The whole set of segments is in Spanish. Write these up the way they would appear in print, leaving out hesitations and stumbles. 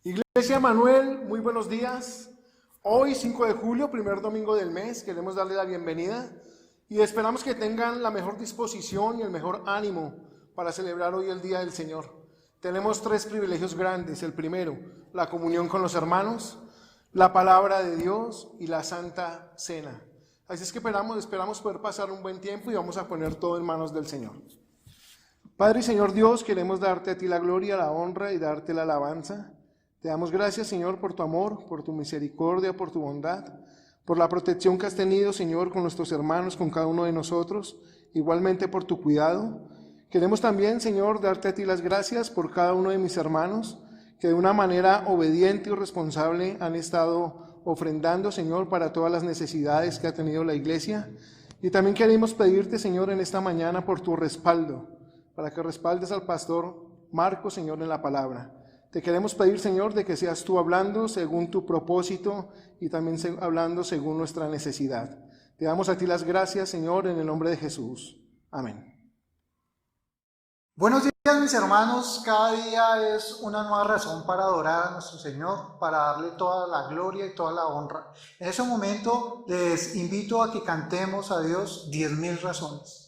Iglesia Manuel, muy buenos días. Hoy, 5 de julio, primer domingo del mes, queremos darle la bienvenida y esperamos que tengan la mejor disposición y el mejor ánimo para celebrar hoy el Día del Señor. Tenemos 3 privilegios grandes. El primero, la comunión con los hermanos, la palabra de Dios y la Santa Cena. Así es que esperamos poder pasar un buen tiempo y vamos a poner todo en manos del Señor. Padre y Señor Dios, queremos darte a ti la gloria, la honra y darte la alabanza. Te damos gracias, Señor, por tu amor, por tu misericordia, por tu bondad, por la protección que has tenido, Señor, con nuestros hermanos, con cada uno de nosotros, igualmente por tu cuidado. Queremos también, Señor, darte a ti las gracias por cada uno de mis hermanos, que de una manera obediente y responsable han estado ofrendando, Señor, para todas las necesidades que ha tenido la iglesia. Y también queremos pedirte, Señor, en esta mañana por tu respaldo, para que respaldes al pastor Marco, Señor, en la palabra. Te queremos pedir, Señor, de que seas tú hablando según tu propósito y también hablando según nuestra necesidad. Te damos a ti las gracias, Señor, en el nombre de Jesús. Amén. Buenos días, mis hermanos. Cada día es una nueva razón para adorar a nuestro Señor, para darle toda la gloria y toda la honra. En ese momento les invito a que cantemos a Dios 10,000 razones.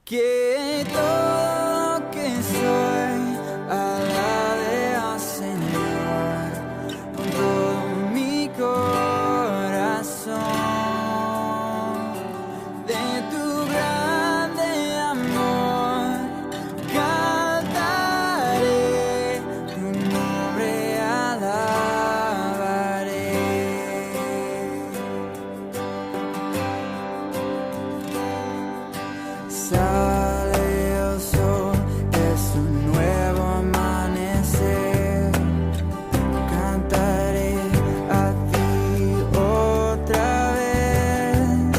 Que todo lo que soy alabe al Señor con todo mi corazón. De tu grande amor cantaré, tu nombre alabaré. Sale el sol, es un nuevo amanecer. Cantaré a ti otra vez.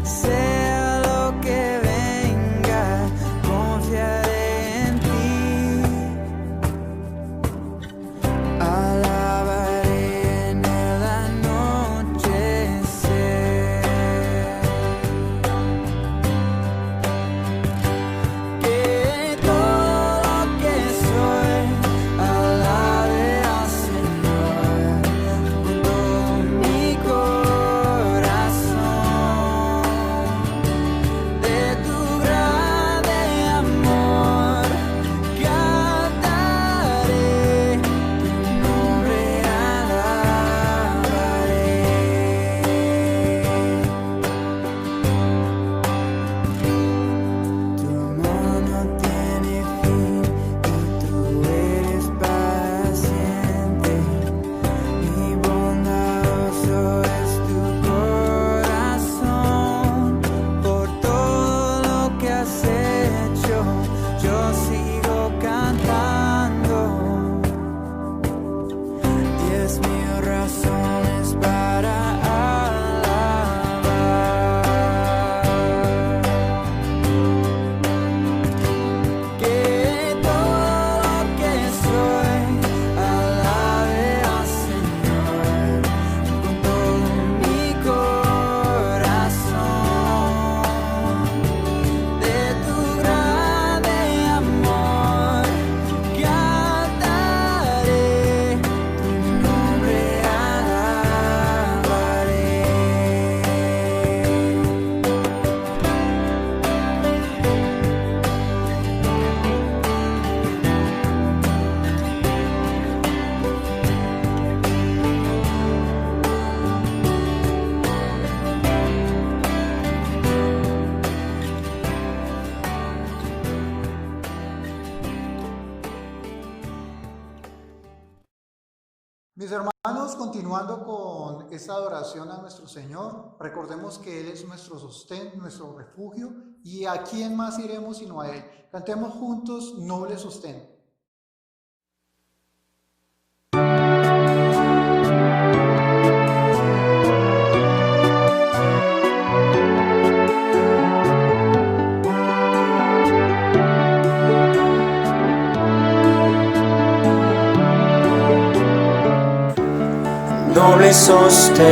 Sea lo que venga, confiaré en ti. Alabaré en el anochecer. Que todo lo que soy alabe al Señor con todo mi corazón. De tu grande amor cantaré, tu nombre alabaré. Tu amor no tiene fin y tú eres paciente, y bondadoso es tu corazón. Por todo lo que has hecho, yo sigo cantando. 10,000 razones para alabar. Que todo lo que soy alabe al Señor con todo mi corazón. De tu grande amor cantaré, tu nombre alabaré. Mis hermanos, continuando con esta adoración a nuestro Señor, recordemos que Él es nuestro sostén, nuestro refugio, y a quién más iremos sino a Él. Cantemos juntos Noble Sostén. Noble sostén,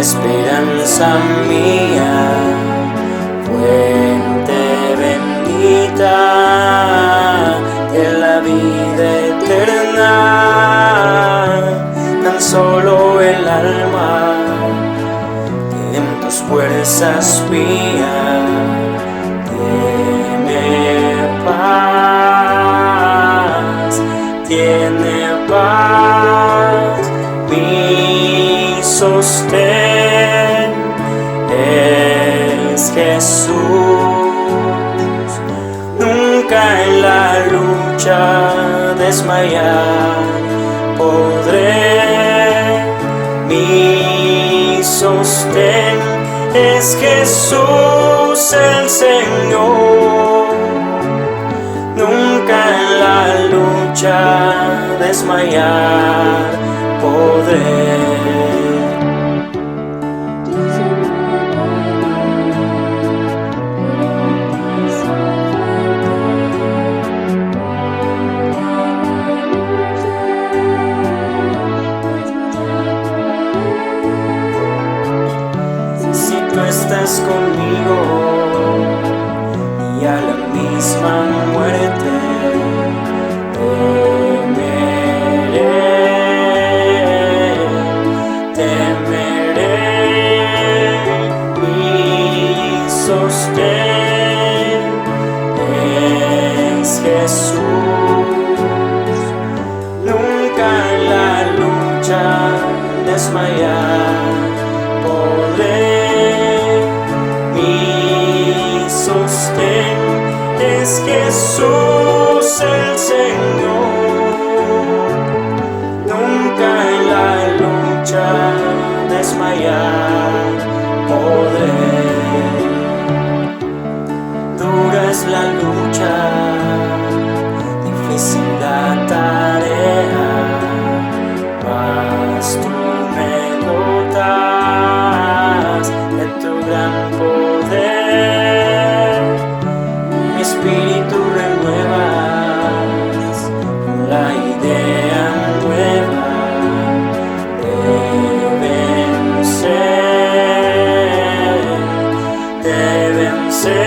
esperanza mía, fuente bendita de la vida eterna. Tan solo el alma que en tus fuerzas fía tiene paz, mi sostén es Jesús. Nunca en la lucha desmayar podré, mi sostén es Jesús el Señor. Nunca en la lucha desmayar podré. Si tú estás conmigo y a la misma muerte, sostén es Jesús. Nunca en la lucha desmayar podré, mi sostén es Jesús el Señor. Nunca en la lucha desmayar podré. Dura es la lucha, difícil la tarea, mas tú me dotas de tu gran poder. Mi espíritu renuevas con la idea nueva de vencer.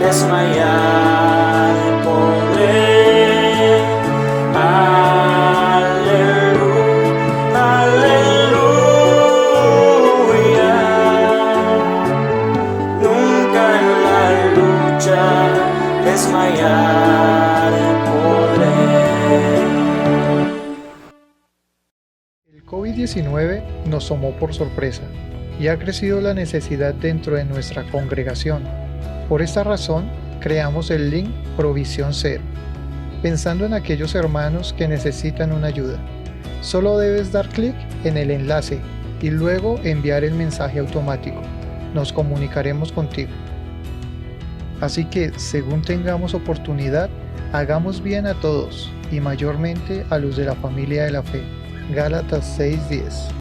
Desmayar podré, aleluya, aleluya. Nunca en la lucha desmayar podré. El COVID-19 nos tomó por sorpresa y ha crecido la necesidad dentro de nuestra congregación. Por esta razón, creamos el link Provisión Cero, pensando en aquellos hermanos que necesitan una ayuda. Solo debes dar clic en el enlace y luego enviar el mensaje automático. Nos comunicaremos contigo. Así que, según tengamos oportunidad, hagamos bien a todos y mayormente a los de la familia de la fe. Gálatas 6:10.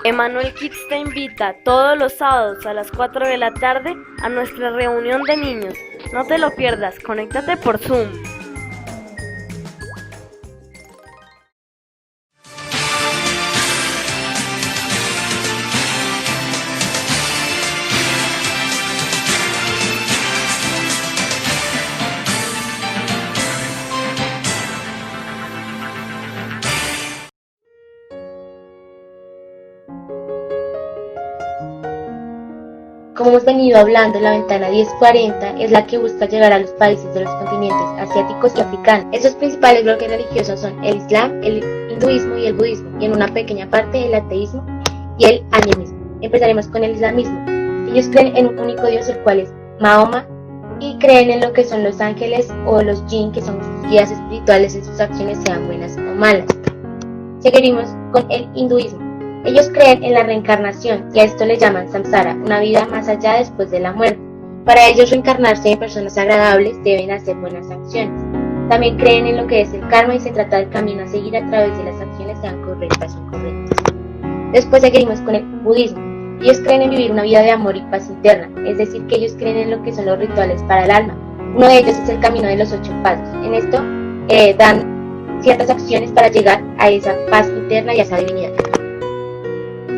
Emmanuel Kids te invita todos los sábados a las 4 de la tarde a nuestra reunión de niños. No te lo pierdas, conéctate por Zoom. Como hemos venido hablando, la ventana 1040 es la que busca llegar a los países de los continentes asiáticos y africanos. Estos principales bloques religiosos son el Islam, el hinduismo y el budismo, y en una pequeña parte el ateísmo y el animismo. Empezaremos con el islamismo. Ellos creen en un único Dios, el cual es Mahoma, y creen en lo que son los ángeles o los jinn, que son sus guías espirituales en sus acciones, sean buenas o malas. Seguiremos con el hinduismo. Ellos creen en la reencarnación y a esto le llaman samsara, una vida más allá después de la muerte. Para ellos reencarnarse en personas agradables deben hacer buenas acciones. También creen en lo que es el karma y se trata del camino a seguir a través de las acciones, sean correctas o incorrectas. Después seguimos con el budismo. Ellos creen en vivir una vida de amor y paz interna, es decir, que ellos creen en lo que son los rituales para el alma. Uno de ellos es el camino de los 8 pasos. En esto dan ciertas acciones para llegar a esa paz interna y a esa divinidad.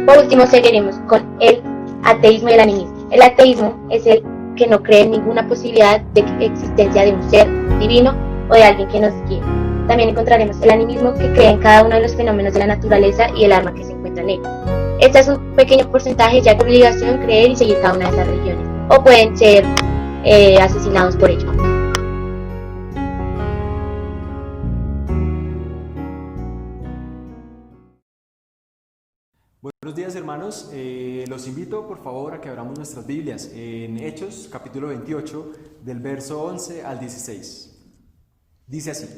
Por último, seguiremos con el ateísmo y el animismo. El ateísmo es el que no cree en ninguna posibilidad de existencia de un ser divino o de alguien que nos guíe. También encontraremos el animismo, que cree en cada uno de los fenómenos de la naturaleza y el alma que se encuentra en él. Este es un pequeño porcentaje, ya que obligación creer y seguir cada una de esas religiones, o pueden ser asesinados por ello. Buenos días, hermanos. Los invito por favor a que abramos nuestras Biblias en Hechos capítulo 28 del verso 11 al 16. Dice así: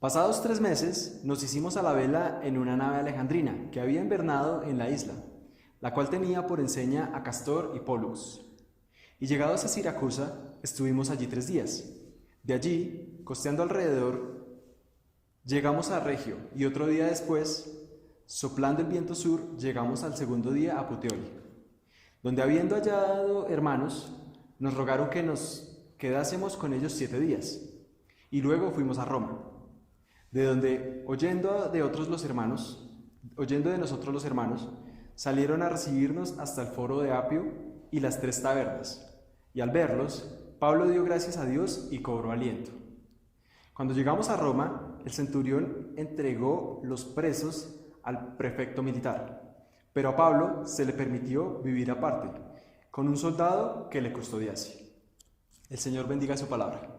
pasados 3 meses nos hicimos a la vela en una nave alejandrina que había invernado en la isla, la cual tenía por enseña a Castor y Pólux. Y llegados a Siracusa estuvimos allí 3 días. De allí, costeando alrededor, llegamos a Regio, y otro día después, soplando el viento sur, llegamos al segundo día a Puteoli, donde habiendo hallado hermanos, nos rogaron que nos quedásemos con ellos 7 días, y luego fuimos a Roma, de donde, oyendo de nosotros los hermanos, salieron a recibirnos hasta el foro de Apio y las 3 tabernas, y al verlos, Pablo dio gracias a Dios y cobró aliento. Cuando llegamos a Roma, el centurión entregó los presos al prefecto militar, pero a Pablo se le permitió vivir aparte, con un soldado que le custodiase. El Señor bendiga su palabra.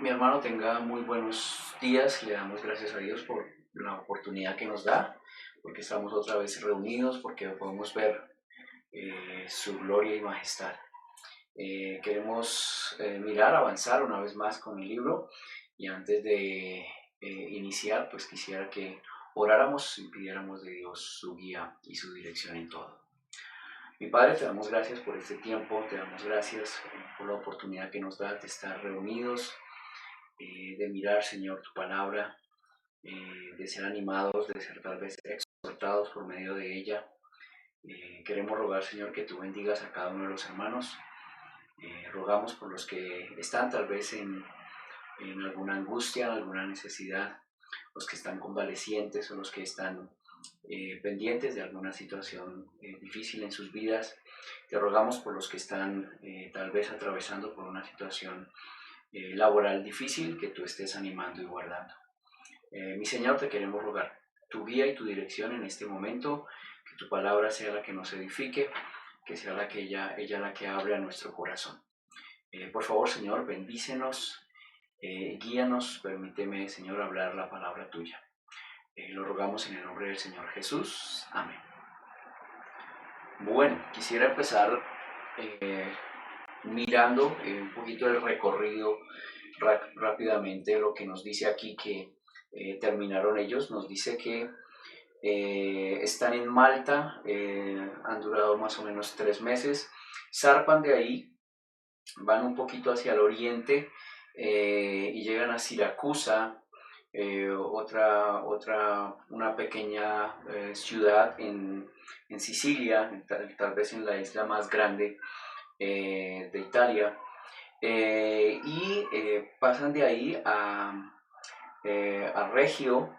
Mi hermano, tenga muy buenos días. Le damos gracias a Dios por la oportunidad que nos da, porque estamos otra vez reunidos, porque podemos ver su gloria y majestad. Queremos avanzar una vez más con el libro, y antes de iniciar, pues quisiera que oráramos y pidiéramos de Dios su guía y su dirección en todo. Mi Padre, te damos gracias por este tiempo, te damos gracias por la oportunidad que nos das de estar reunidos, de mirar, Señor, tu palabra, de ser animados, de ser tal vez exhortados por medio de ella. Queremos rogar, Señor, que tú bendigas a cada uno de los hermanos. Rogamos por los que están tal vez en alguna angustia, en alguna necesidad, los que están convalecientes o los que están pendientes de alguna situación difícil en sus vidas. Te rogamos por los que están tal vez atravesando por una situación laboral difícil, que tú estés animando y guardando. Mi Señor, te queremos rogar tu guía y tu dirección en este momento, que tu palabra sea la que nos edifique, que sea ella la que hable a nuestro corazón. Por favor, Señor, bendícenos, guíanos, permíteme, Señor, hablar la palabra tuya. Lo rogamos en el nombre del Señor Jesús. Amén. Bueno, quisiera empezar mirando un poquito el recorrido rápidamente. Lo que nos dice aquí que terminaron ellos, nos dice que están en Malta, han durado más o menos 3 meses, zarpan de ahí, van un poquito hacia el oriente y llegan a Siracusa, una pequeña ciudad en Sicilia, tal vez en la isla más grande de Italia, y pasan de ahí a Regio,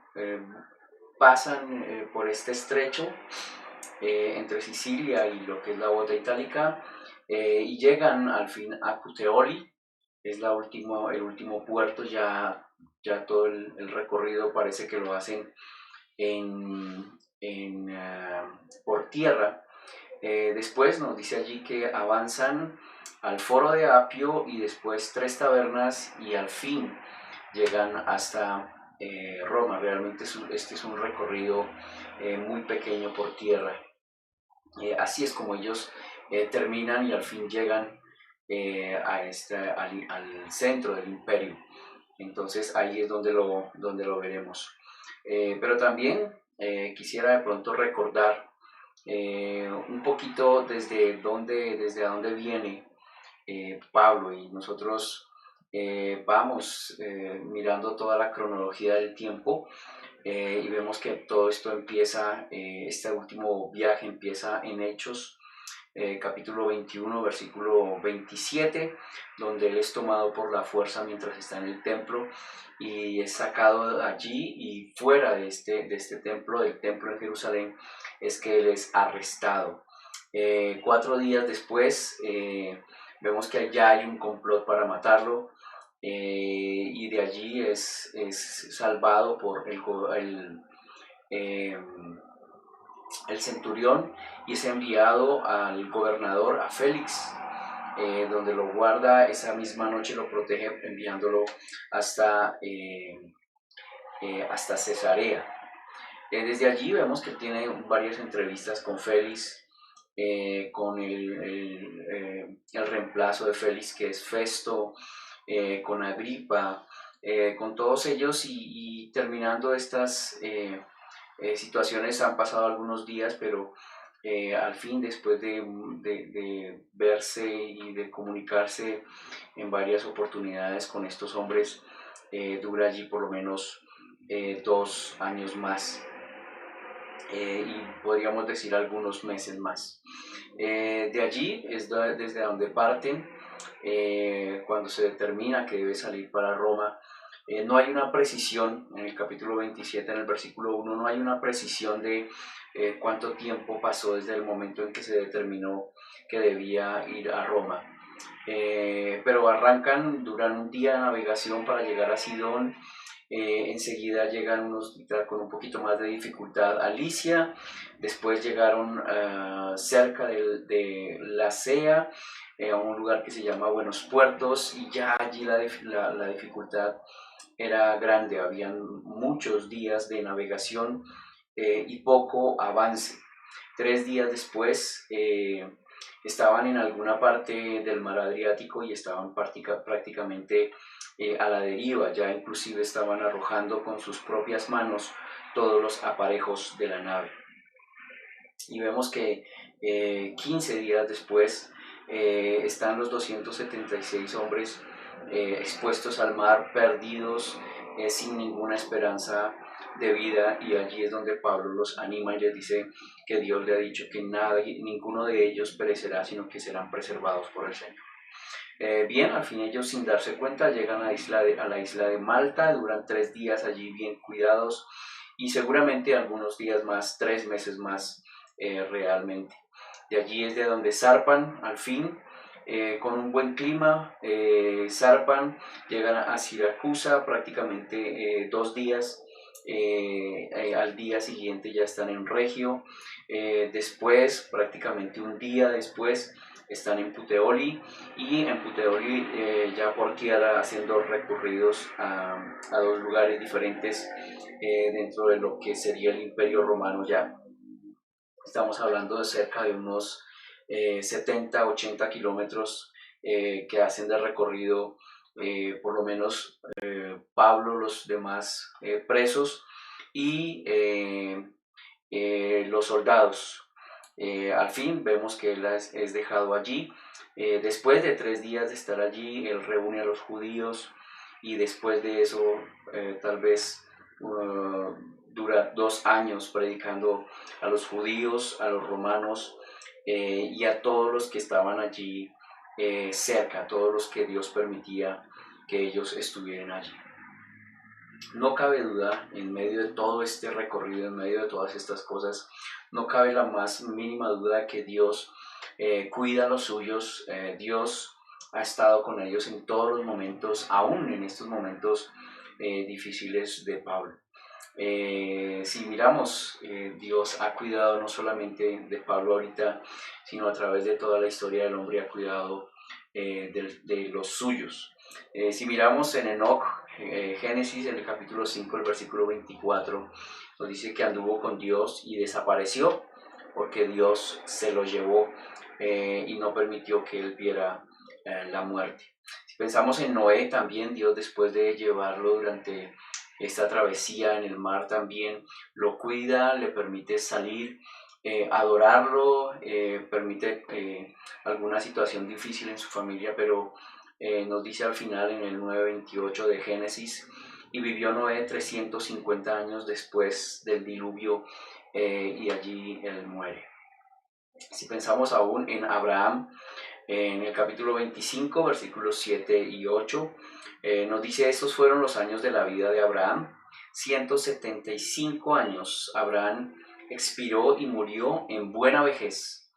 pasan por este estrecho entre Sicilia y lo que es la bota itálica, y llegan al fin a Puteoli. Es el último puerto. Ya todo el recorrido parece que lo hacen por tierra. Después nos dice allí que avanzan al foro de Apio y después 3 tabernas y al fin llegan hasta Roma. Realmente este es un recorrido muy pequeño por tierra. Así es como ellos terminan y al fin llegan al centro del imperio. Entonces ahí es donde lo veremos. Pero también quisiera de pronto recordar un poquito desde dónde viene Pablo, y nosotros vamos mirando toda la cronología del tiempo y vemos que todo esto empieza, este último viaje empieza en Hechos capítulo 21, versículo 27, donde él es tomado por la fuerza mientras está en el templo y es sacado allí, y fuera de este templo, del templo en Jerusalén, es que él es arrestado. 4 días después vemos que ya hay un complot para matarlo, y de allí es salvado por el centurión y es enviado al gobernador, a Félix, donde lo guarda esa misma noche, lo protege enviándolo hasta Cesarea. Desde allí vemos que tiene varias entrevistas con Félix, con el reemplazo de Félix, que es Festo, con Agripa, con todos ellos, y terminando estas situaciones han pasado algunos días, pero al fin, después de verse y de comunicarse en varias oportunidades con estos hombres, dura allí por lo menos 2 años más, y podríamos decir algunos meses más. De allí es desde donde parten, cuando se determina que debe salir para Roma. No hay una precisión, en el capítulo 27, en el versículo 1, no hay una precisión de cuánto tiempo pasó desde el momento en que se determinó que debía ir a Roma. Pero arrancan, duran un día de navegación para llegar a Sidón. Enseguida llegan con un poquito más de dificultad a Licia, después llegaron cerca de Lasea, a un lugar que se llama Buenos Puertos, y ya allí la dificultad era grande, habían muchos días de navegación y poco avance. 3 días después estaban en alguna parte del mar Adriático y estaban prácticamente a la deriva, ya inclusive estaban arrojando con sus propias manos todos los aparejos de la nave. Y vemos que 15 días después están los 276 hombres expuestos al mar, perdidos, sin ninguna esperanza de vida, y allí es donde Pablo los anima y les dice que Dios le ha dicho que ninguno de ellos perecerá, sino que serán preservados por el Señor. Bien, al fin ellos, sin darse cuenta, llegan a la isla de Malta, duran 3 días allí bien cuidados, y seguramente algunos días más, 3 meses más realmente. De allí es de donde zarpan al fin, con un buen clima, zarpan, llegan a Siracusa prácticamente 2 días, al día siguiente ya están en Regio, después, prácticamente un día después, están en Puteoli, y en Puteoli ya por tierra haciendo recorridos a 2 lugares diferentes dentro de lo que sería el Imperio Romano ya. Estamos hablando de cerca de unos 70-80 kilómetros que hacen de recorrido, por lo menos Pablo, los demás presos y los soldados. Al fin vemos que él es dejado allí. Después de 3 días de estar allí, él reúne a los judíos, y después de eso tal vez dura 2 años predicando a los judíos, a los romanos y a todos los que estaban allí cerca, a todos los que Dios permitía que ellos estuvieran allí. No cabe duda, en medio de todo este recorrido, en medio de todas estas cosas, no cabe la más mínima duda que Dios cuida a los suyos. Dios ha estado con ellos en todos los momentos, aún en estos momentos difíciles de Pablo. Si miramos, Dios ha cuidado no solamente de Pablo ahorita, sino a través de toda la historia del hombre ha cuidado de los suyos. Si miramos en Enoc, Génesis, en el capítulo 5, el versículo 24, nos dice que anduvo con Dios y desapareció porque Dios se lo llevó y no permitió que él viera la muerte. Si pensamos en Noé también, Dios después de llevarlo durante esta travesía en el mar también lo cuida, le permite salir, adorarlo, permite alguna situación difícil en su familia, pero nos dice al final en el 9:28 de Génesis, y vivió Noé 350 años después del diluvio y allí él muere. Si pensamos aún en Abraham, en el capítulo 25, versículos 7 y 8, nos dice, estos fueron los años de la vida de Abraham, 175 años. Abraham expiró y murió en buena vejez,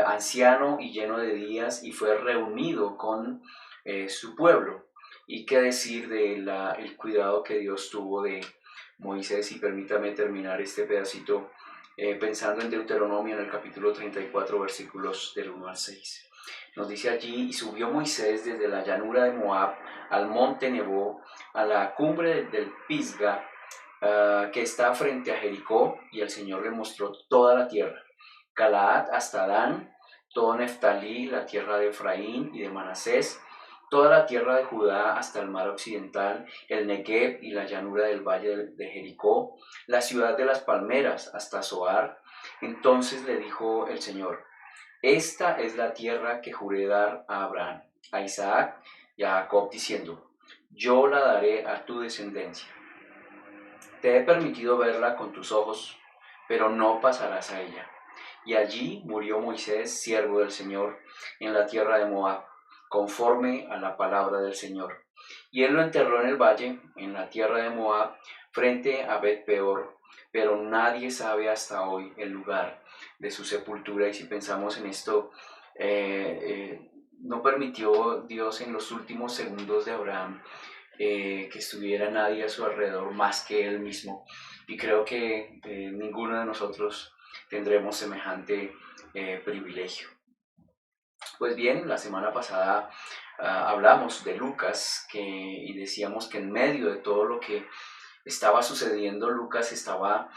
anciano y lleno de días, y fue reunido con su pueblo. Y qué decir del cuidado que Dios tuvo de Moisés. Y permítame terminar este pedacito pensando en Deuteronomio en el capítulo 34, versículos del 1 al 6. Nos dice allí, y subió Moisés desde la llanura de Moab al monte Nebo, a la cumbre del Pisga, que está frente a Jericó, y el Señor le mostró toda la tierra, Galaad hasta Dan, todo Neftalí, la tierra de Efraín y de Manasés, toda la tierra de Judá hasta el mar occidental, el Negev y la llanura del valle de Jericó, la ciudad de las palmeras hasta Zoar. Entonces le dijo el Señor, esta es la tierra que juré dar a Abraham, a Isaac y a Jacob, diciendo, yo la daré a tu descendencia. Te he permitido verla con tus ojos, pero no pasarás a ella. Y allí murió Moisés, siervo del Señor, en la tierra de Moab, conforme a la palabra del Señor. Y él lo enterró en el valle, en la tierra de Moab, frente a Bet-peor, pero nadie sabe hasta hoy el lugar de su sepultura. Y si pensamos en esto, no permitió Dios en los últimos segundos de Abraham que estuviera nadie a su alrededor más que él mismo. Y creo que ninguno de nosotros tendremos semejante privilegio. Pues bien, la semana pasada hablamos de Lucas y decíamos que en medio de todo lo que estaba sucediendo, Lucas estaba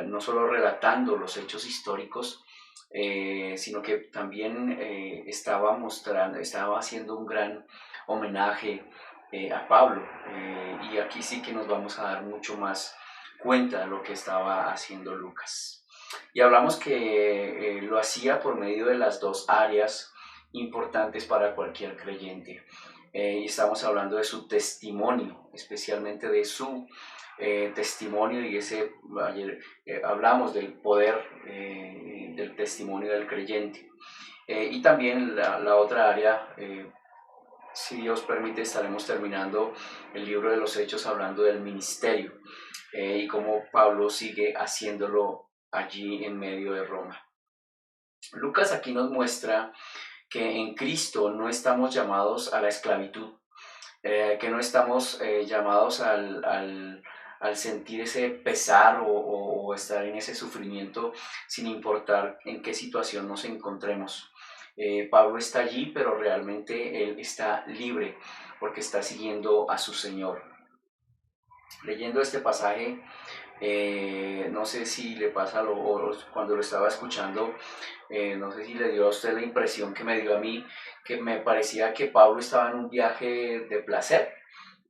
no solo relatando los hechos históricos, sino que también estaba haciendo un gran homenaje a Pablo, y aquí sí que nos vamos a dar mucho más cuenta de lo que estaba haciendo Lucas. Y hablamos que lo hacía por medio de las dos áreas importantes para cualquier creyente. Y estamos hablando de su testimonio, especialmente de su testimonio, y ayer hablamos del poder del testimonio del creyente. Y también la otra área, si Dios permite, estaremos terminando el libro de los Hechos hablando del ministerio y cómo Pablo sigue haciéndolo allí en medio de Roma. Lucas aquí nos muestra que en Cristo no estamos llamados a la esclavitud, que no estamos llamados al sentir ese pesar o estar en ese sufrimiento sin importar en qué situación nos encontremos. Pablo está allí, pero realmente él está libre porque está siguiendo a su Señor. Leyendo este pasaje, no sé si le pasa cuando lo estaba escuchando, no sé si le dio a usted la impresión que me dio a mí, que me parecía que Pablo estaba en un viaje de placer,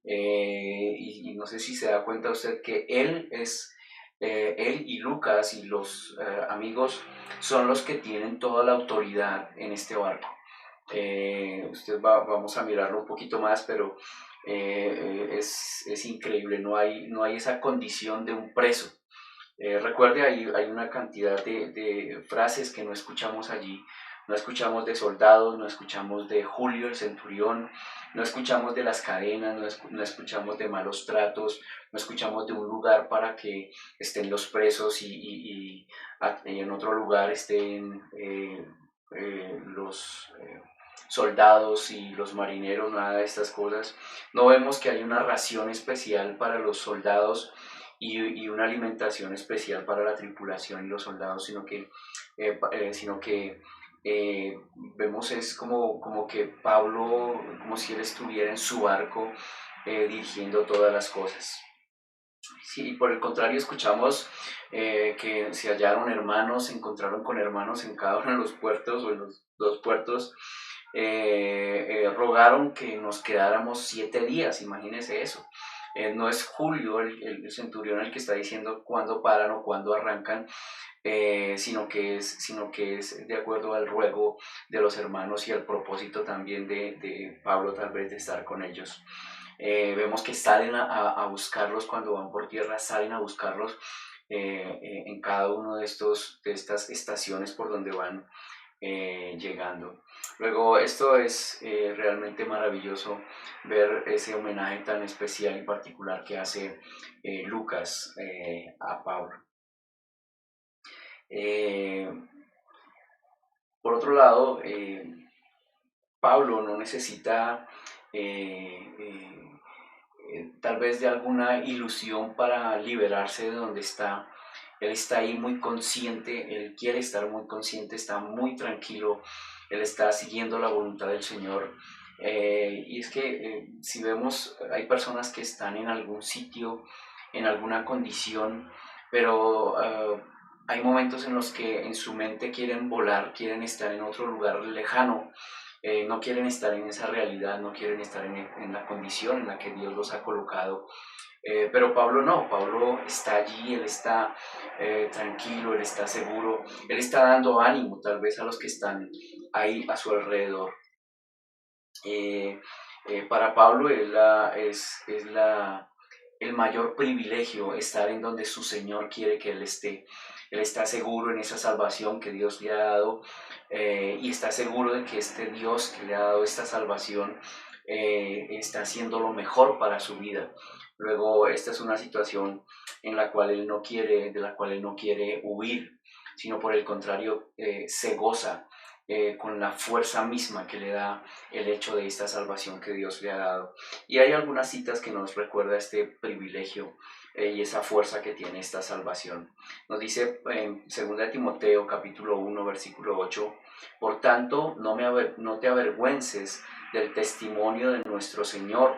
y no sé si se da cuenta usted que él y Lucas y los amigos son los que tienen toda la autoridad en este barco. Vamos a mirarlo un poquito más, pero es increíble, no hay esa condición de un preso. Recuerde, hay una cantidad de frases que no escuchamos allí. No escuchamos de soldados, no escuchamos de Julio el centurión, no escuchamos de las cadenas, no escuchamos de malos tratos, no escuchamos de un lugar para que estén los presos y en otro lugar estén los soldados y los marineros, nada de estas cosas. No vemos que hay una ración especial para los soldados y una alimentación especial para la tripulación y los soldados, sino que vemos es como que Pablo, como si él estuviera en su barco dirigiendo todas las cosas. Sí, por el contrario, escuchamos que se hallaron hermanos, se encontraron con hermanos en cada uno de los puertos o en los dos puertos. Rogaron que nos quedáramos 7 días, imagínense eso. No es Julio el centurión el que está diciendo cuándo paran o cuándo arrancan, sino que es de acuerdo al ruego de los hermanos y al propósito también de Pablo tal vez de estar con ellos. Vemos que salen a buscarlos cuando van por tierra, salen a buscarlos en cada uno de estas estaciones por donde van llegando. Luego, esto es realmente maravilloso ver ese homenaje tan especial y particular que hace Lucas a Pablo. Por otro lado, Pablo no necesita tal vez de alguna ilusión para liberarse de donde está. Él está ahí muy consciente, él quiere estar muy consciente, está muy tranquilo, él está siguiendo la voluntad del Señor. Y es que si vemos, hay personas que están en algún sitio, en alguna condición, pero hay momentos en los que en su mente quieren volar, quieren estar en otro lugar lejano. No quieren estar en esa realidad, no quieren estar en la condición en la que Dios los ha colocado. Pero Pablo no, Pablo está allí, él está tranquilo, él está seguro, él está dando ánimo tal vez a los que están ahí a su alrededor. Para Pablo es el mayor privilegio estar en donde su Señor quiere que él esté. Él está seguro en esa salvación que Dios le ha dado y está seguro de que este Dios que le ha dado esta salvación está haciendo lo mejor para su vida. Luego, esta es una situación en la cual de la cual él no quiere huir, sino por el contrario se goza con la fuerza misma que le da el hecho de esta salvación que Dios le ha dado. Y hay algunas citas que nos recuerda este privilegio y esa fuerza que tiene esta salvación. Nos dice en 2 Timoteo capítulo 1 versículo 8, por tanto no te avergüences del testimonio de nuestro Señor,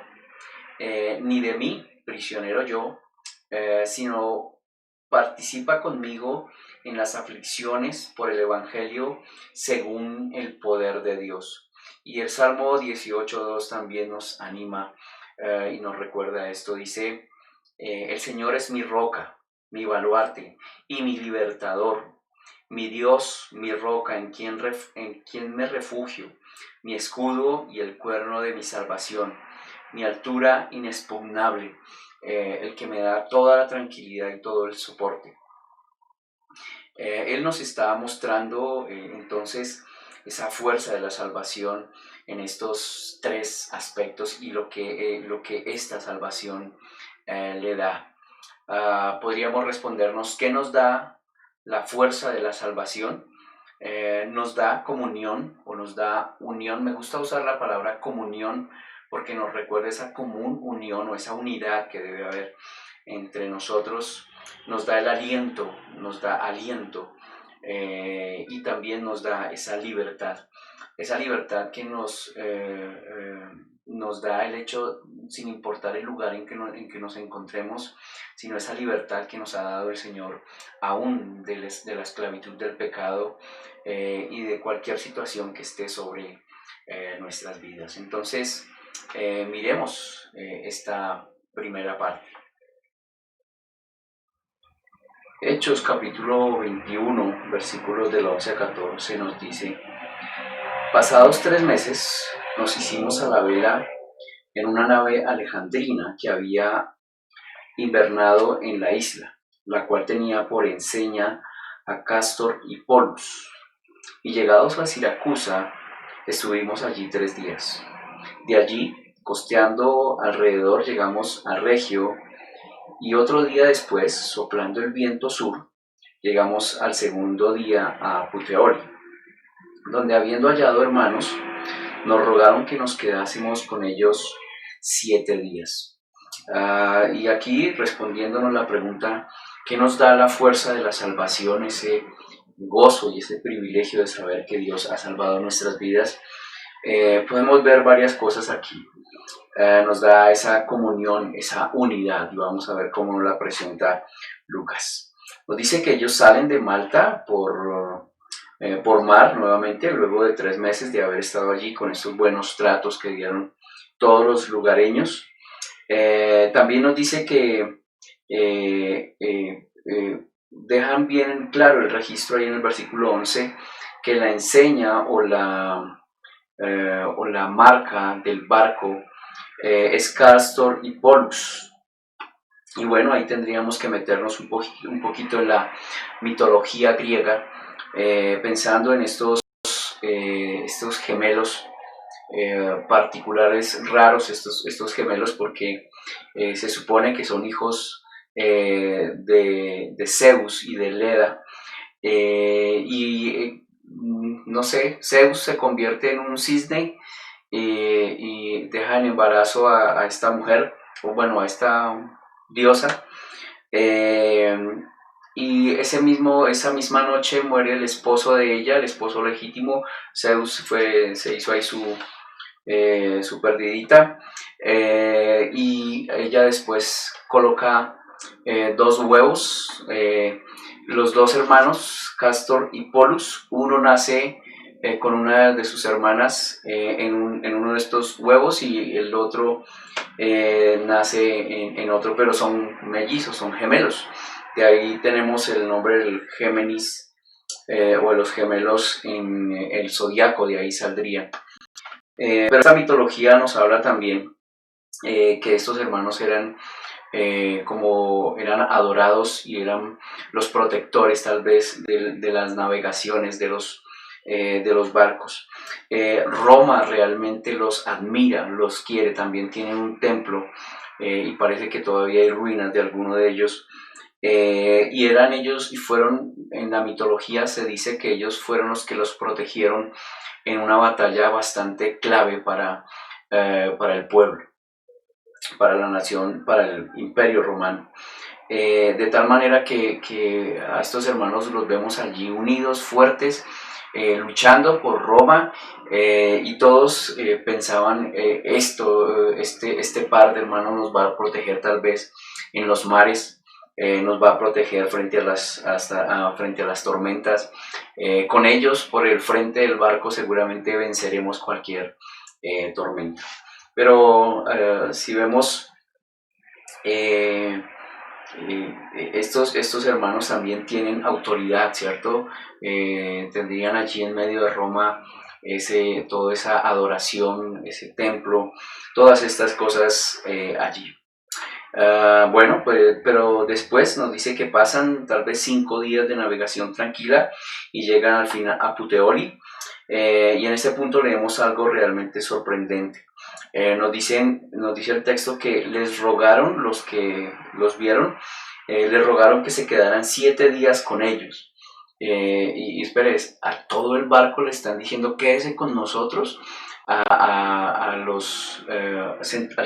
ni de mí, prisionero yo, sino participa conmigo en las aflicciones por el Evangelio según el poder de Dios. Y el Salmo 18:2 también nos anima y nos recuerda esto. Dice, el Señor es mi roca, mi baluarte y mi libertador, mi Dios, mi roca, en quien me refugio, mi escudo y el cuerno de mi salvación, mi altura inexpugnable, el que me da toda la tranquilidad y todo el soporte. Él nos está mostrando entonces esa fuerza de la salvación en estos 3 aspectos y lo que esta salvación le da. Podríamos respondernos, ¿qué nos da la fuerza de la salvación? Nos da comunión o nos da unión. Me gusta usar la palabra comunión porque nos recuerda esa común unión o esa unidad que debe haber entre nosotros. Nos da el aliento, y también nos da esa libertad que nos da el hecho, sin importar el lugar en que nos encontremos, sino esa libertad que nos ha dado el Señor, aún de la esclavitud del pecado y de cualquier situación que esté sobre nuestras vidas. Entonces, miremos esta primera parte. Hechos capítulo 21, versículos del 11 a 14 nos dice, pasados 3 meses nos hicimos a la vela en una nave alejandrina que había invernado en la isla, la cual tenía por enseña a Cástor y Pólux. Y llegados a Siracusa, estuvimos allí 3 días. De allí, costeando alrededor, llegamos a Regio, y otro día después, soplando el viento sur, llegamos al segundo día a Puteoli, donde habiendo hallado hermanos, nos rogaron que nos quedásemos con ellos 7 días. Y aquí respondiéndonos la pregunta, ¿qué nos da la fuerza de la salvación, ese gozo y ese privilegio de saber que Dios ha salvado nuestras vidas? Podemos ver varias cosas aquí. Nos da esa comunión, esa unidad, y vamos a ver cómo nos la presenta Lucas. Nos dice que ellos salen de Malta por mar nuevamente, luego de 3 meses de haber estado allí con estos buenos tratos que dieron todos los lugareños. También nos dice que dejan bien claro el registro ahí en el versículo 11, que la enseña o la marca del barco es Castor y Pollux. Y bueno, ahí tendríamos que meternos un poquito en la mitología griega, pensando en estos gemelos particulares, raros estos gemelos, porque se supone que son hijos de Zeus y de Leda. No sé, Zeus se convierte en un cisne y deja en embarazo a esta mujer, o bueno, a esta diosa. Y esa misma noche muere el esposo de ella, el esposo legítimo. Zeus se hizo ahí su perdidita, y ella después coloca 2 huevos. Los 2 hermanos, Castor y Pollux, uno nace con una de sus hermanas en uno de estos huevos, y el otro nace en otro, pero son mellizos, son gemelos. De ahí tenemos el nombre del Géminis, o de los gemelos en el zodiaco, de ahí saldría. Pero esta mitología nos habla también que estos hermanos eran adorados y eran los protectores tal vez de las navegaciones de los barcos. Roma realmente los admira, los quiere, también tienen un templo, y parece que todavía hay ruinas de alguno de ellos. Y eran ellos, y fueron, en la mitología se dice que ellos fueron los que los protegieron en una batalla bastante clave para el pueblo, para la nación, para el imperio romano. De tal manera que a estos hermanos los vemos allí unidos, fuertes, luchando por Roma, y todos pensaban este par de hermanos nos va a proteger tal vez en los mares, nos va a proteger frente a las tormentas. Con ellos por el frente del barco seguramente venceremos cualquier tormenta. Pero si vemos, estos hermanos también tienen autoridad, ¿cierto? Tendrían allí en medio de Roma toda esa adoración, ese templo, todas estas cosas allí. Bueno, pues, pero después nos dice que pasan tal vez 5 días de navegación tranquila y llegan al final a Puteoli, y en este punto leemos algo realmente sorprendente. Nos dice el texto que les rogaron, los que los vieron, les rogaron que se quedaran 7 días con ellos. Y esperes, a todo el barco le están diciendo quédese con nosotros, al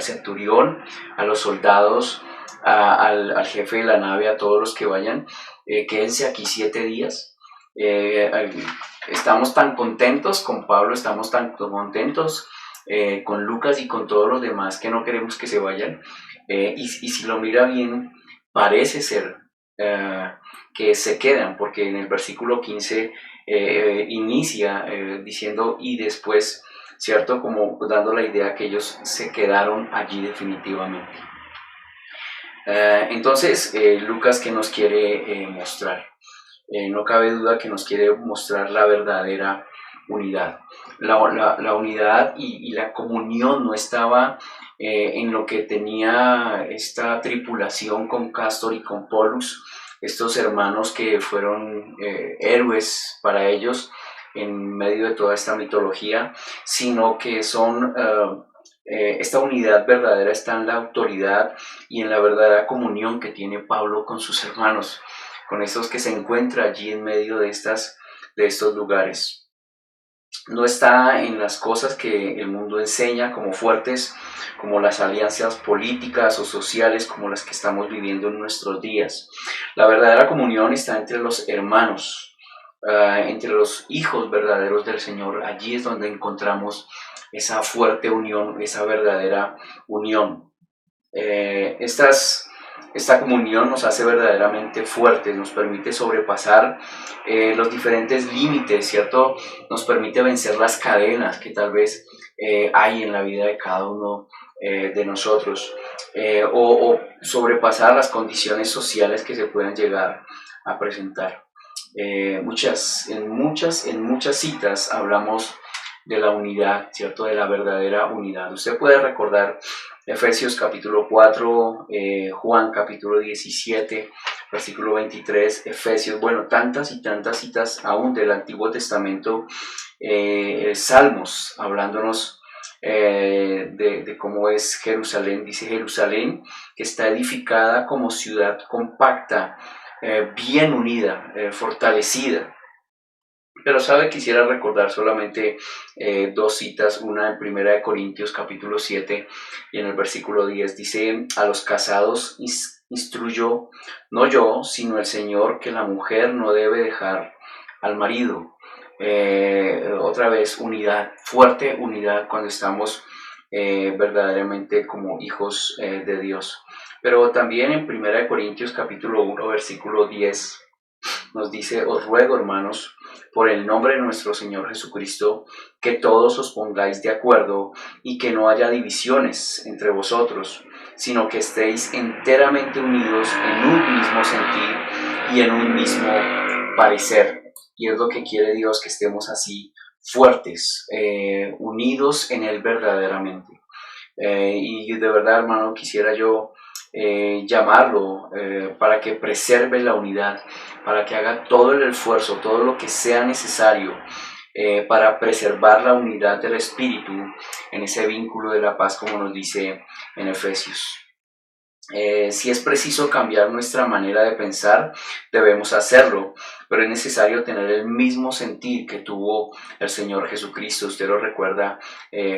centurión, a los soldados, al jefe de la nave, a todos los que vayan, quédense aquí 7 días. Estamos tan contentos con Pablo, estamos tan contentos con Lucas y con todos los demás que no queremos que se vayan. Y si lo mira bien, parece ser que se quedan, porque en el versículo 15 inicia diciendo y después, ¿cierto? Como dando la idea que ellos se quedaron allí definitivamente. Entonces, Lucas, ¿qué nos quiere mostrar? No cabe duda que nos quiere mostrar la verdadera unidad. La unidad y la comunión no estaba en lo que tenía esta tripulación con Castor y con Pollux, estos hermanos que fueron héroes para ellos en medio de toda esta mitología, sino que son esta unidad verdadera está en la autoridad y en la verdadera comunión que tiene Pablo con sus hermanos, con estos que se encuentra allí en medio de estos lugares. no está en las cosas que el mundo enseña como fuertes, como las alianzas políticas o sociales como las que estamos viviendo en nuestros días. La verdadera comunión está entre los hermanos, entre los hijos verdaderos del Señor. Allí es donde encontramos esa fuerte unión, esa verdadera unión. Esta comunión nos hace verdaderamente fuertes, nos permite sobrepasar los diferentes límites, ¿cierto? Nos permite vencer las cadenas que tal vez hay en la vida de cada uno de nosotros, o sobrepasar las condiciones sociales que se puedan llegar a presentar. En muchas citas hablamos de la unidad, ¿cierto? De la verdadera unidad. Usted puede recordar Efesios capítulo 4, Juan capítulo 17, versículo 23, Efesios, bueno, tantas y tantas citas aún del Antiguo Testamento, Salmos, hablándonos de cómo es Jerusalén. Dice Jerusalén, que está edificada como ciudad compacta, bien unida, fortalecida. Pero quisiera recordar solamente dos citas, una en 1 Corintios capítulo 7 y en el versículo 10 dice: a los casados instruyó, no yo, sino el Señor, que la mujer no debe dejar al marido. Otra vez, unidad, fuerte unidad cuando estamos verdaderamente como hijos de Dios. Pero también en 1 Corintios capítulo 1 versículo 10 nos dice: os ruego, hermanos, por el nombre de nuestro Señor Jesucristo, que todos os pongáis de acuerdo y que no haya divisiones entre vosotros, sino que estéis enteramente unidos en un mismo sentir y en un mismo parecer. Y es lo que quiere Dios, que estemos así fuertes, unidos en Él verdaderamente. Y de verdad, hermano, quisiera yo llamarlo para que preserve la unidad, para que haga todo el esfuerzo, todo lo que sea necesario para preservar la unidad del Espíritu en ese vínculo de la paz, como nos dice en Efesios. Si es preciso cambiar nuestra manera de pensar, debemos hacerlo, pero es necesario tener el mismo sentir que tuvo el Señor Jesucristo. Usted lo recuerda,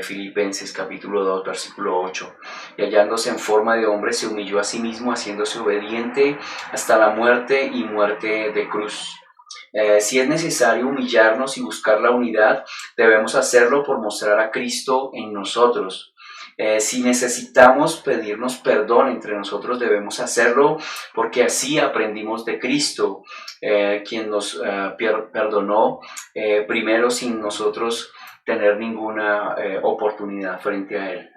Filipenses capítulo 2, versículo 8. Y hallándose en forma de hombre, se humilló a sí mismo, haciéndose obediente hasta la muerte y muerte de cruz. Si es necesario humillarnos y buscar la unidad, debemos hacerlo por mostrar a Cristo en nosotros. Si necesitamos pedirnos perdón entre nosotros, debemos hacerlo porque así aprendimos de Cristo, quien nos perdonó primero sin nosotros tener ninguna oportunidad frente a Él.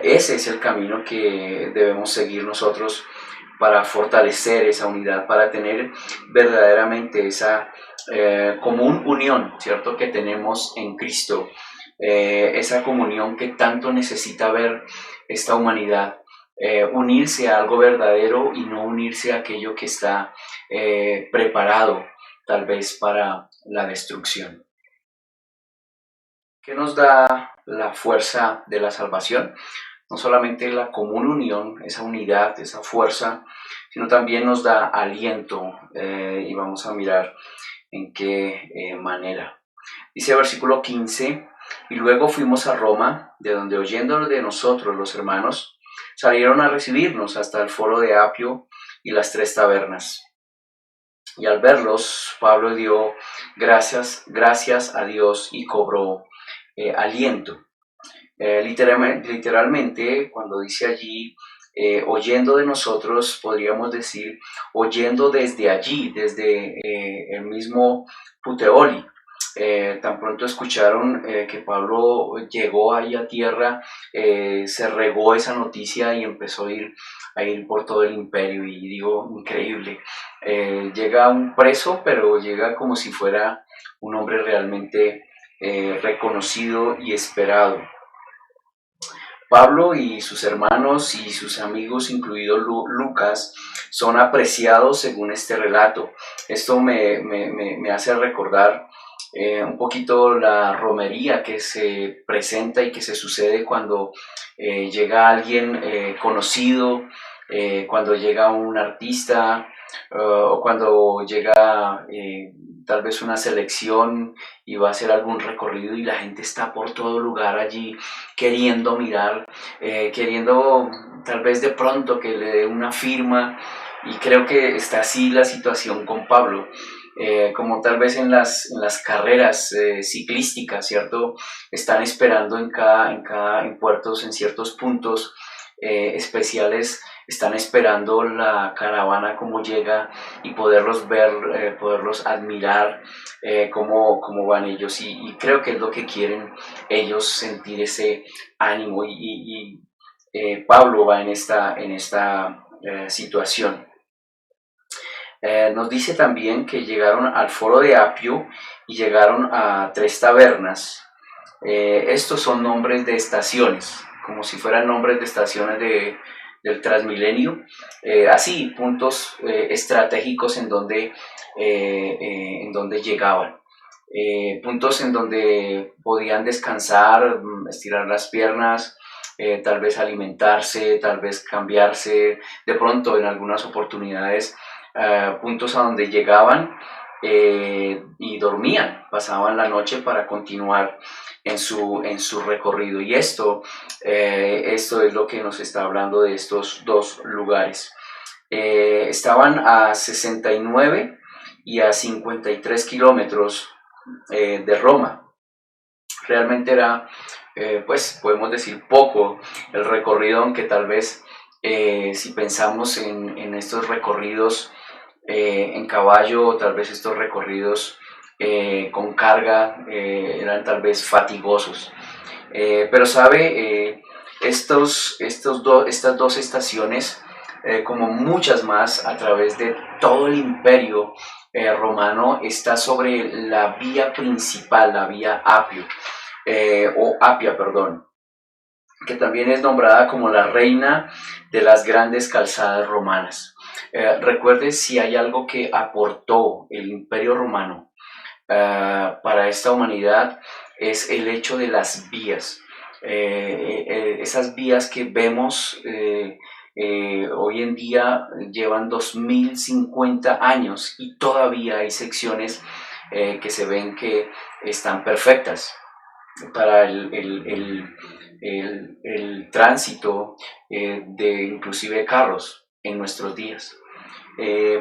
Ese es el camino que debemos seguir nosotros para fortalecer esa unidad, para tener verdaderamente esa común unión, ¿cierto?, que tenemos en Cristo. Esa comunión que tanto necesita ver esta humanidad, unirse a algo verdadero y no unirse a aquello que está preparado tal vez para la destrucción. ¿Qué nos da la fuerza de la salvación? No solamente la común unión, esa unidad, esa fuerza, sino también nos da aliento, y vamos a mirar en qué manera. Dice el versículo 15: y luego fuimos a Roma, de donde, oyendo de nosotros los hermanos, salieron a recibirnos hasta el foro de Apio y las 3 tabernas. Y al verlos, Pablo dio gracias a Dios y cobró aliento. Literalmente, cuando dice allí, oyendo de nosotros, podríamos decir, oyendo desde allí, desde el mismo Puteoli. Tan pronto escucharon que Pablo llegó ahí a tierra, se regó esa noticia y empezó a ir por todo el imperio. Y digo, increíble, llega un preso, pero llega como si fuera un hombre realmente reconocido y esperado. Pablo y sus hermanos y sus amigos, incluido Lucas, son apreciados según este relato. Esto me hace recordar un poquito la romería que se presenta y que se sucede cuando llega alguien conocido cuando llega un artista o cuando llega tal vez una selección y va a hacer algún recorrido y la gente está por todo lugar allí queriendo mirar, queriendo tal vez de pronto que le dé una firma, y creo que está así la situación con Pablo. Como tal vez en las carreras ciclísticas, ¿cierto? Están esperando en puertos, en ciertos puntos especiales, están esperando la caravana cómo llega y poderlos ver, poderlos admirar, cómo van ellos, y creo que es lo que quieren ellos, sentir ese ánimo, y Pablo va en esta situación. Nos dice también que llegaron al foro de Apio y llegaron a 3 tabernas. Estos son nombres de estaciones, como si fueran nombres de estaciones del Transmilenio, así, puntos estratégicos en donde llegaban. Puntos en donde podían descansar, estirar las piernas, tal vez alimentarse, tal vez cambiarse, de pronto en algunas oportunidades, puntos a donde llegaban y dormían, pasaban la noche para continuar en su recorrido. Y esto es lo que nos está hablando de estos 2 lugares. Estaban a 69 y a 53 kilómetros de Roma. Realmente era, pues podemos decir, poco el recorrido, aunque tal vez si pensamos en estos recorridos en caballo, tal vez estos recorridos con carga eran tal vez fatigosos. Pero sabe, estas 2 estaciones, como muchas más a través de todo el imperio romano, está sobre la vía principal, la vía Apio, o Apia, perdón, que también es nombrada como la reina de las grandes calzadas romanas. Recuerde, si hay algo que aportó el Imperio Romano para esta humanidad, es el hecho de las vías. Esas vías que vemos hoy en día llevan 2050 años y todavía hay secciones que se ven que están perfectas para el tránsito de inclusive carros en nuestros días.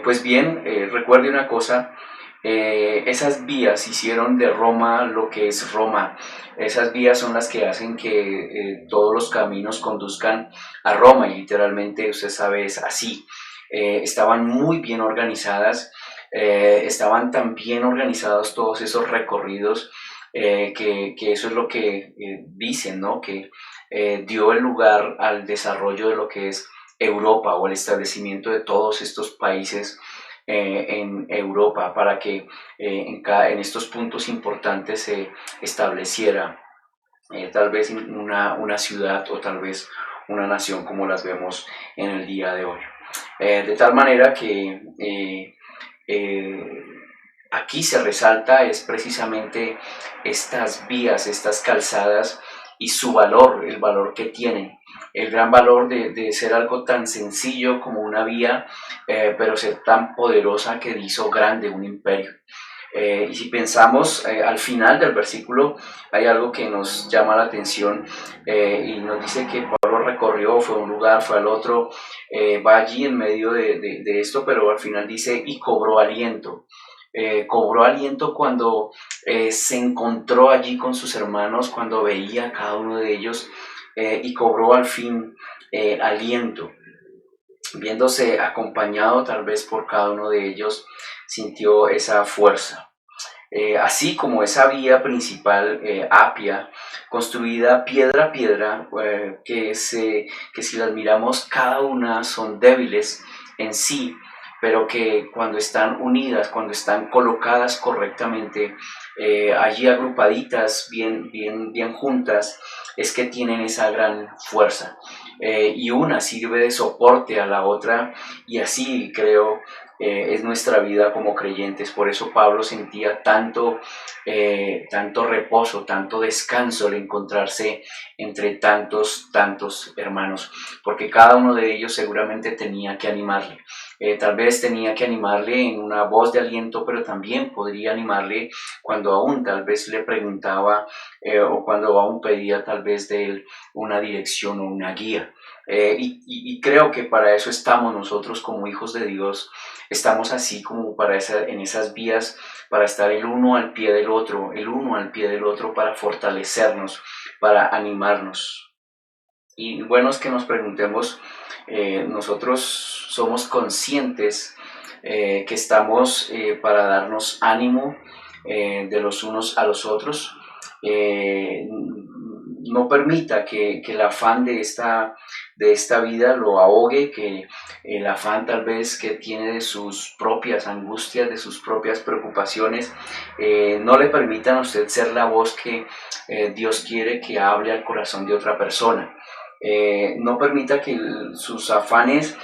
Pues bien, recuerde una cosa, esas vías hicieron de Roma lo que es Roma. Esas vías son las que hacen que todos los caminos conduzcan a Roma, y literalmente, usted sabe, es así. Estaban muy bien organizadas, estaban tan bien organizados todos esos recorridos, que eso es lo que dicen, ¿no? Que dio el lugar al desarrollo de lo que es Europa, o el establecimiento de todos estos países en Europa, para que en estos puntos importantes se estableciera tal vez una ciudad, o tal vez una nación como las vemos en el día de hoy. De tal manera que aquí se resalta es precisamente estas vías, estas calzadas, y su valor, el valor que tienen, el gran valor de ser algo tan sencillo como una vía, pero ser tan poderosa que hizo grande un imperio. Y si pensamos al final del versículo, hay algo que nos llama la atención, y nos dice que Pablo recorrió, fue a un lugar, fue al otro, va allí en medio de esto, pero al final dice, y cobró aliento. Cobró aliento cuando se encontró allí con sus hermanos, cuando veía a cada uno de ellos, y cobró al fin aliento. Viéndose acompañado tal vez por cada uno de ellos, sintió esa fuerza. Así como esa vía principal, Apia, construida piedra a piedra, que si las miramos, cada una son débiles en sí, pero que cuando están unidas, cuando están colocadas correctamente, allí agrupaditas, bien juntas, es que tienen esa gran fuerza. Y una sirve de soporte a la otra, y así creo es nuestra vida como creyentes. Por eso Pablo sentía tanto reposo, tanto descanso al encontrarse entre tantos hermanos, porque cada uno de ellos seguramente tenía que animarle. Tal vez tenía que animarle en una voz de aliento, pero también podría animarle cuando aún tal vez le preguntaba o cuando aún pedía tal vez de él una dirección o una guía. Y creo que para eso estamos nosotros como hijos de Dios. Estamos así como en esas vías, para estar el uno al pie del otro, para fortalecernos, para animarnos. Y bueno, es que nos preguntemos, nosotros somos conscientes que estamos para darnos ánimo de los unos a los otros. No permita que el afán de esta vida lo ahogue, que el afán tal vez que tiene de sus propias angustias, de sus propias preocupaciones, no le permitan a usted ser la voz que Dios quiere que hable al corazón de otra persona. No permita que sus afanes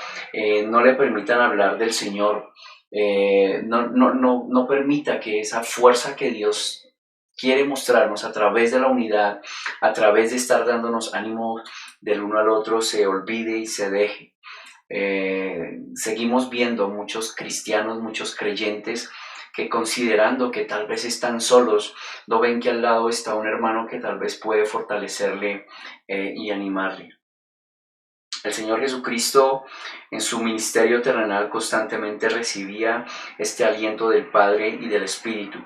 no le permitan hablar del Señor. No permita que esa fuerza que Dios quiere mostrarnos a través de la unidad, a través de estar dándonos ánimo del uno al otro, se olvide y se deje. Seguimos viendo muchos cristianos, muchos creyentes que, considerando que tal vez están solos, no ven que al lado está un hermano que tal vez puede fortalecerle y animarle. El Señor Jesucristo en su ministerio terrenal constantemente recibía este aliento del Padre y del Espíritu.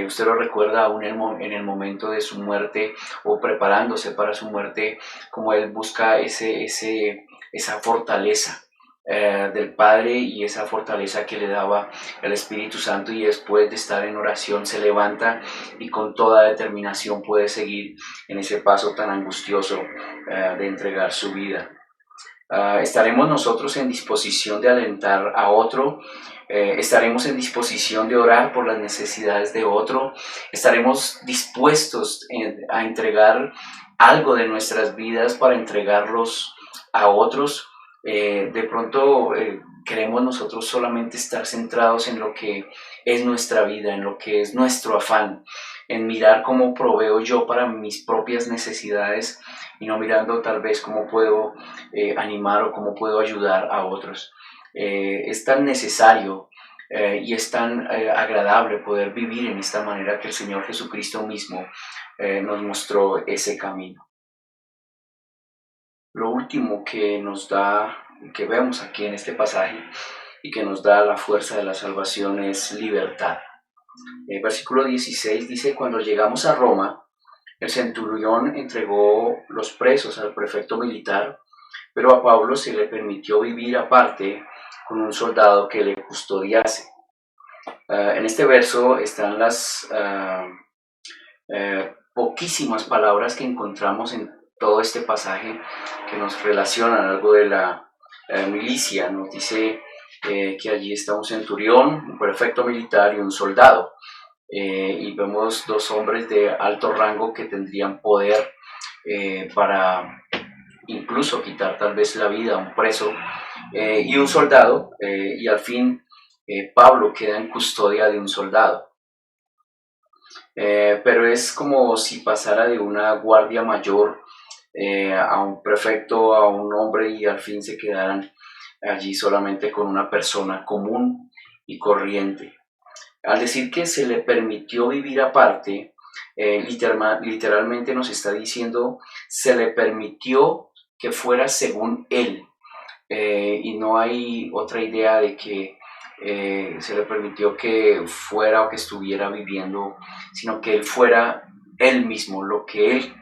Usted lo recuerda aún en el momento de su muerte o preparándose para su muerte, como Él busca esa fortaleza del Padre y esa fortaleza que le daba el Espíritu Santo, y después de estar en oración se levanta y con toda determinación puede seguir en ese paso tan angustioso de entregar su vida. Estaremos nosotros en disposición de alentar a otro, estaremos en disposición de orar por las necesidades de otro, estaremos dispuestos a entregar algo de nuestras vidas para entregarlos a otros. De pronto queremos nosotros solamente estar centrados en lo que es nuestra vida, en lo que es nuestro afán, en mirar cómo proveo yo para mis propias necesidades y no mirando tal vez cómo puedo animar o cómo puedo ayudar a otros. Es tan necesario y es tan agradable poder vivir en esta manera que el Señor Jesucristo mismo nos mostró ese camino. Lo último que vemos aquí en este pasaje y que nos da la fuerza de la salvación es libertad. El versículo 16 dice: cuando llegamos a Roma, el centurión entregó los presos al prefecto militar, pero a Pablo se le permitió vivir aparte con un soldado que le custodiase. En este verso están las poquísimas palabras que encontramos en todo este pasaje que nos relacionan algo de la milicia. Nos dice que allí está un centurión, un prefecto militar y un soldado. Y vemos dos hombres de alto rango que tendrían poder para incluso quitar tal vez la vida a un preso, y un soldado, y al fin Pablo queda en custodia de un soldado. Pero es como si pasara de una guardia mayor a un prefecto, a un hombre, y al fin se quedaran allí solamente con una persona común y corriente. Al decir que se le permitió vivir aparte, literalmente nos está diciendo se le permitió que fuera según él, y no hay otra idea de que se le permitió que fuera o que estuviera viviendo, sino que él fuera él mismo, lo que él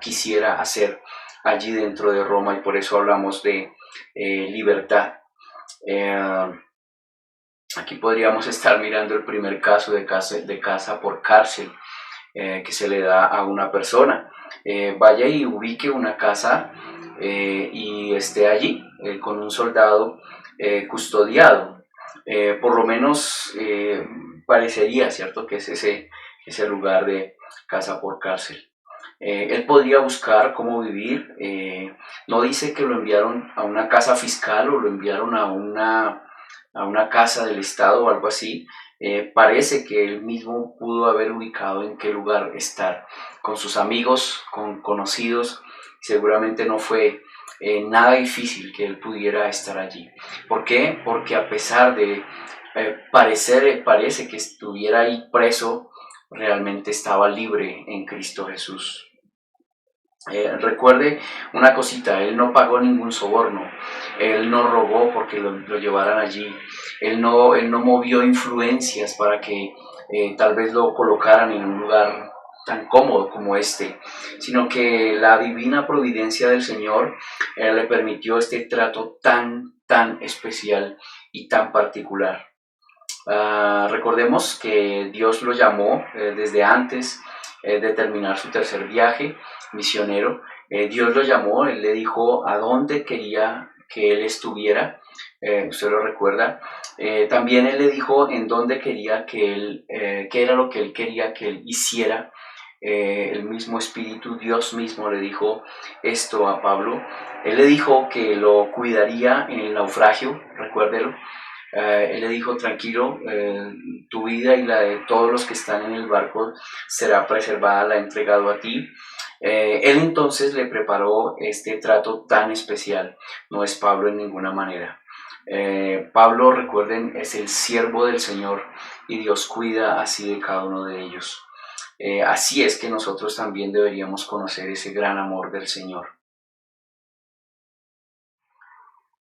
quisiera hacer allí dentro de Roma, y por eso hablamos de libertad. Aquí podríamos estar mirando el primer caso de casa por cárcel que se le da a una persona. Vaya y ubique una casa y esté allí con un soldado custodiado. Por lo menos parecería, ¿cierto?, que es ese lugar de casa por cárcel. Él podría buscar cómo vivir. No dice que lo enviaron a una casa fiscal o lo enviaron a una casa del Estado o algo así. Parece que él mismo pudo haber ubicado en qué lugar estar, con sus amigos, con conocidos. Seguramente no fue nada difícil que él pudiera estar allí. ¿Por qué? Porque a pesar de parece que estuviera ahí preso, realmente estaba libre en Cristo Jesús. Recuerde una cosita, él no pagó ningún soborno, él no rogó porque lo llevaran allí, él no movió influencias para que tal vez lo colocaran en un lugar tan cómodo como este, sino que la divina providencia del Señor le permitió este trato tan especial y tan particular. Recordemos que Dios lo llamó desde antes de terminar su tercer viaje misionero. Dios lo llamó, Él le dijo a dónde quería que Él estuviera, usted lo recuerda. También Él le dijo en dónde quería que Él, qué era lo que Él quería que Él hiciera. El mismo Espíritu, Dios mismo le dijo esto a Pablo. Él le dijo que lo cuidaría en el naufragio, recuérdelo. Él le dijo, tranquilo, tu vida y la de todos los que están en el barco será preservada, la he entregado a ti. Él entonces le preparó este trato tan especial, no es Pablo en ninguna manera. Pablo, recuerden, es el siervo del Señor y Dios cuida así de cada uno de ellos. Así es que nosotros también deberíamos conocer ese gran amor del Señor.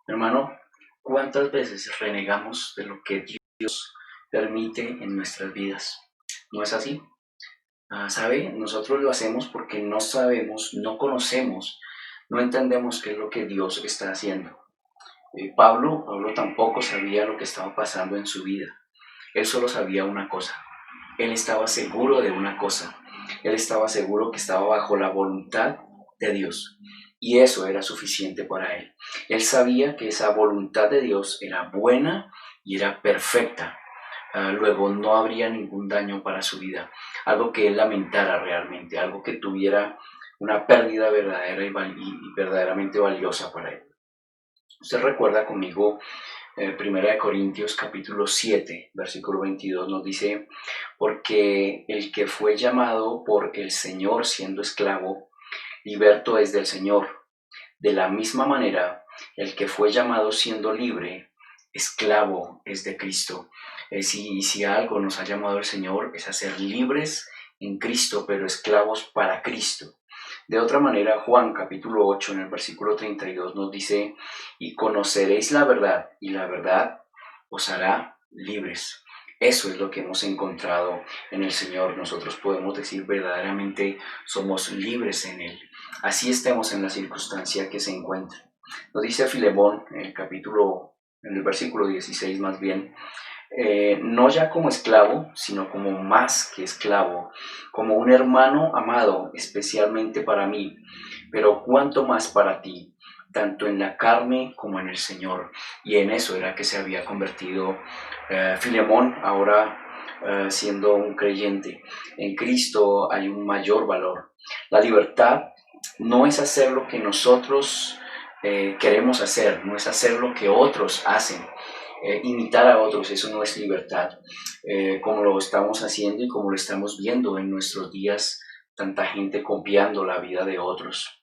Hermano, ¿cuántas veces renegamos de lo que Dios permite en nuestras vidas? ¿No es así? ¿Sabe? Nosotros lo hacemos porque no sabemos, no conocemos, no entendemos qué es lo que Dios está haciendo. Pablo tampoco sabía lo que estaba pasando en su vida. Él solo sabía una cosa. Él estaba seguro de una cosa. Él estaba seguro que estaba bajo la voluntad de Dios. Y eso era suficiente para él. Él sabía que esa voluntad de Dios era buena y era perfecta. Luego no habría ningún daño para su vida. Algo que él lamentara realmente, algo que tuviera una pérdida verdadera y verdaderamente valiosa para él. Usted recuerda conmigo, 1 Corintios capítulo 7, versículo 22 nos dice, porque el que fue llamado por el Señor siendo esclavo, liberto es del Señor. De la misma manera, el que fue llamado siendo libre, esclavo es de Cristo. Si algo nos ha llamado el Señor es a ser libres en Cristo, pero esclavos para Cristo. De otra manera, Juan capítulo 8 en el versículo 32 nos dice, y conoceréis la verdad, y la verdad os hará libres. Eso es lo que hemos encontrado en el Señor. Nosotros podemos decir verdaderamente somos libres en Él. Así estemos en la circunstancia que se encuentre. Nos dice Filemón en el versículo 16 más bien, no ya como esclavo, sino como más que esclavo, como un hermano amado, especialmente para mí, pero cuánto más para ti, tanto en la carne como en el Señor. Y en eso era que se había convertido Filemón, ahora siendo un creyente. En Cristo hay un mayor valor. La libertad no es hacer lo que nosotros queremos hacer, no es hacer lo que otros hacen. Imitar a otros, eso no es libertad, como lo estamos haciendo y como lo estamos viendo en nuestros días, tanta gente copiando la vida de otros.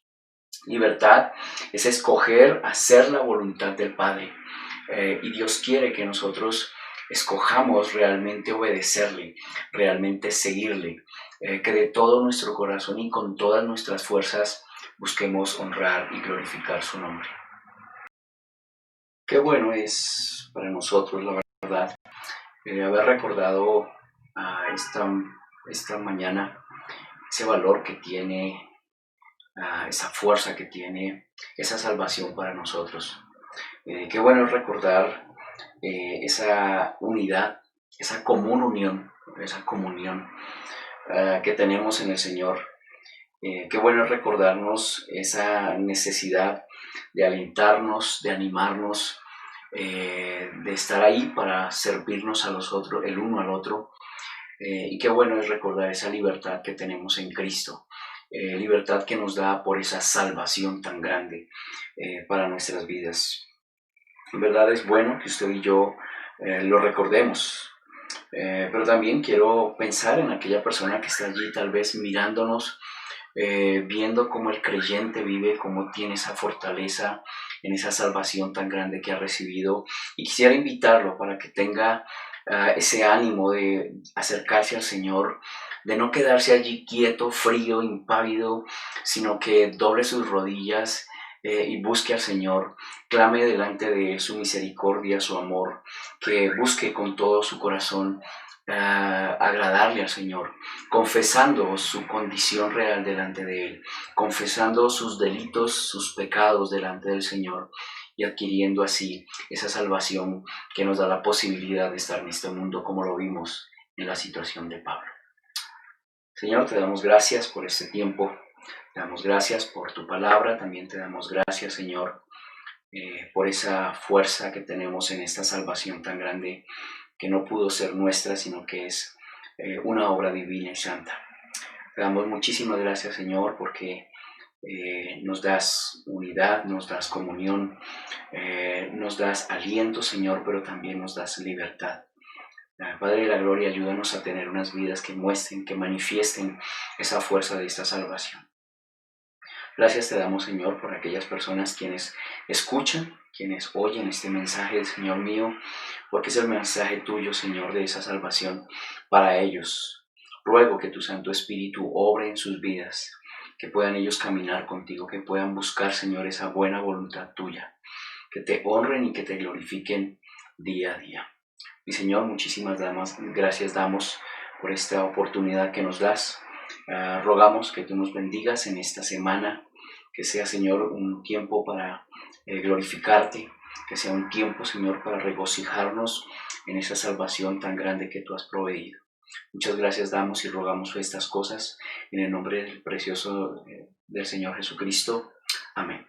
Libertad es escoger hacer la voluntad del Padre, y Dios quiere que nosotros escojamos realmente obedecerle, realmente seguirle, que de todo nuestro corazón y con todas nuestras fuerzas busquemos honrar y glorificar su nombre. Qué bueno es para nosotros, la verdad, haber recordado esta mañana ese valor que tiene, esa fuerza que tiene, esa salvación para nosotros. Qué bueno es recordar esa unidad, esa común unión, esa comunión que tenemos en el Señor. Qué bueno es recordarnos esa necesidad de alentarnos, de animarnos, de estar ahí para servirnos a los otros, el uno al otro. Y qué bueno es recordar esa libertad que tenemos en Cristo. libertad que nos da por esa salvación tan grande para nuestras vidas. En verdad es bueno que usted y yo lo recordemos, pero también quiero pensar en aquella persona que está allí tal vez mirándonos, viendo cómo el creyente vive, cómo tiene esa fortaleza en esa salvación tan grande que ha recibido, y quisiera invitarlo para que tenga ese ánimo de acercarse al Señor, de no quedarse allí quieto, frío, impávido, sino que doble sus rodillas y busque al Señor, clame delante de Él su misericordia, su amor, que busque con todo su corazón agradarle al Señor, confesando su condición real delante de Él, confesando sus delitos, sus pecados delante del Señor, y adquiriendo así esa salvación que nos da la posibilidad de estar en este mundo como lo vimos en la situación de Pablo. Señor, te damos gracias por este tiempo, te damos gracias por tu palabra, también te damos gracias, Señor, por esa fuerza que tenemos en esta salvación tan grande que no pudo ser nuestra, sino que es una obra divina y santa. Te damos muchísimas gracias, Señor, porque nos das unidad, nos das comunión, nos das aliento, Señor, pero también nos das libertad. Padre de la Gloria, ayúdanos a tener unas vidas que muestren, que manifiesten esa fuerza de esta salvación. Gracias te damos, Señor, por aquellas personas quienes escuchan, quienes oyen este mensaje, Señor mío, porque es el mensaje tuyo, Señor, de esa salvación para ellos. Ruego que tu Santo Espíritu obre en sus vidas, que puedan ellos caminar contigo, que puedan buscar, Señor, esa buena voluntad tuya, que te honren y que te glorifiquen día a día. Mi Señor, muchísimas gracias damos por esta oportunidad que nos das. Rogamos que tú nos bendigas en esta semana, que sea, Señor, un tiempo para glorificarte, que sea un tiempo, Señor, para regocijarnos en esa salvación tan grande que tú has proveído. Muchas gracias damos y rogamos estas cosas en el nombre del precioso del Señor Jesucristo. Amén.